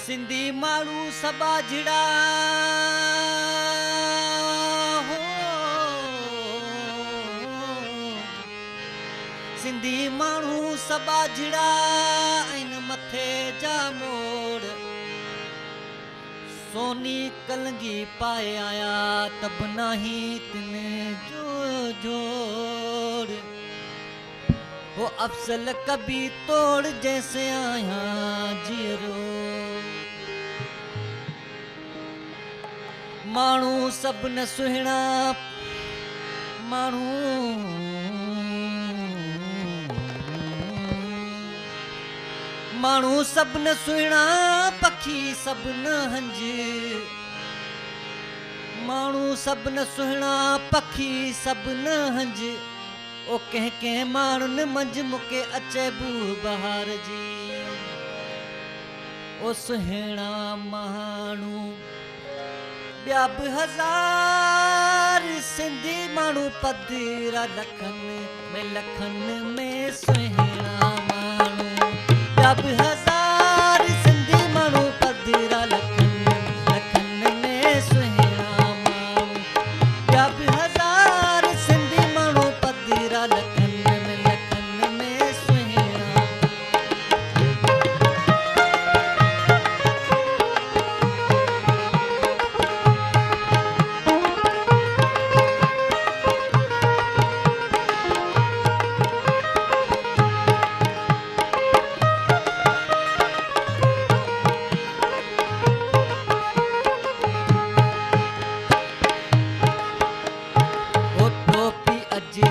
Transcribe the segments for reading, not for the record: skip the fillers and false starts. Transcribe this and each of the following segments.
सिंधी माण्हू सबा झिड़ा हो, सिंधी माण्हू सबा झिड़ा आहिनि मथे जा मोड़, सोनी कलंगी पाए आया तब नाही तिन जो जोड़, वो अफसल कभी तोड़ जैसे आया जीरो। माण्हू सब न सुहिणा माण्हू माण्हू सब न सुहिणा पखी सब न हंज, माण्हू सब न सुहिणा पखी सब न हंज, ओ कंहिं कंहिं माण्हुनि मंझि मूंखे अचे बू बहार जी। ओ सुहिणा माण्हू ॿिया बि हज़ार सिंधी माण्हू पधिरा लखनि में सुहिणा माण्हू, ॿिया बि हज़ार सिंधी माण्हू पधिरा लखनि में सुहिणा माण्हू, ॿिया बि हज़ार सिंधी माण्हू पधिरा लखनि में सुहिणा।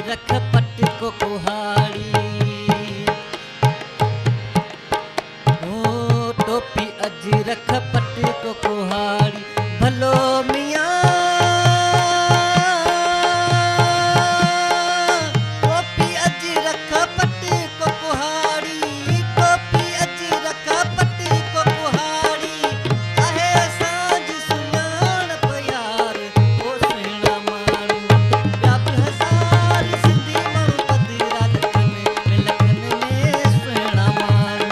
रख पट को कुहाड़ी, ओ टोपी अज रख पट को कुहाड़ी, भलो मियाँ टोपी अज रख पट को कुहाड़ी, टोपी अज रख पट को कुहाड़ी, आहे सांझ सुञाण प्यार ओ सुहिणा माण्हू, ॿिया बि हज़ार सिंधी माण्हू पधिरा लखनि में सुहिणा माण्हू,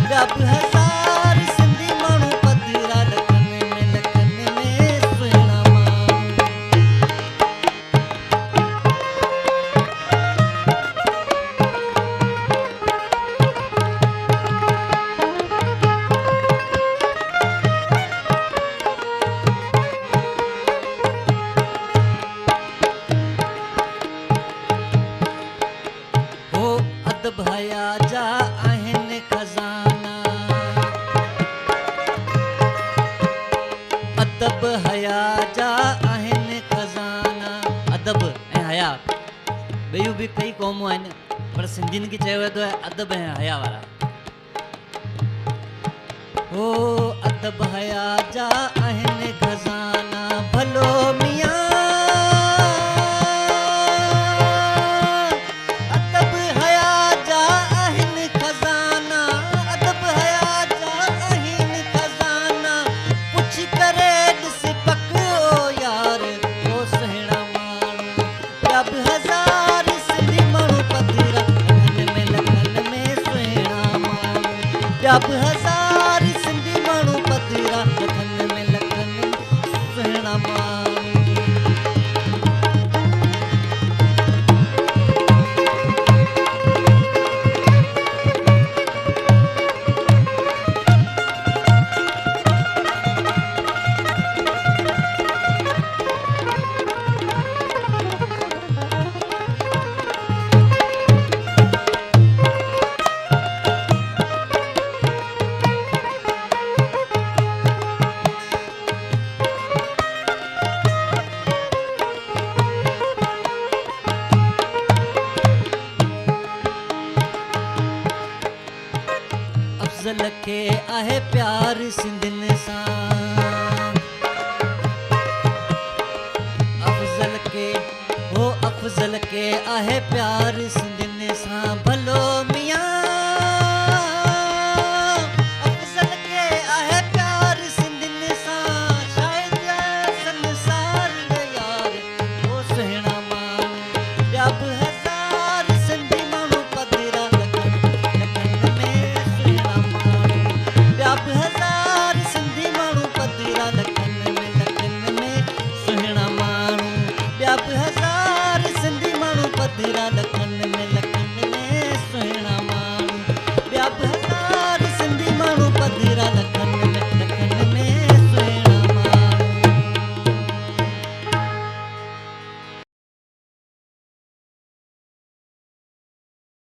ॿिया बि हज़ार सिंधी माण्हू पधिरा लखनि में सुहिणा माण्हू। हो अदब हया जा आहिनि खज़ाना, अदब हया जा आहिनि खज़ाना, अदब ऐं हया ॿियूं बि कई क़ौमूं आहिनि पर सिंधियुनि खे चयो वेंदो आहे अदब ऐं हया वारा। हो अदब हया जा आहिनि खज़ाना, भलो मियाँ अदब हया जा आहिनि खज़ाना, अदब हया जा आहिनि खज़ाना, पुछ करे ॾिस पक ओ यार ओ सुहिणा माण्हू, ॿिया बि हज़ार सिंधी माण्हू पधिरा लखनि में सुहिणा माण्हू, ॿिया बि हज़ार सिंधी माण्हू पधिरा लखनि में सुहिणा माण्हू। अफ़ज़ल खे आहे प्यार सिंधियुनि सां, अफ़ज़ल खे आहे प्यार सिंधियुनि सां, भलो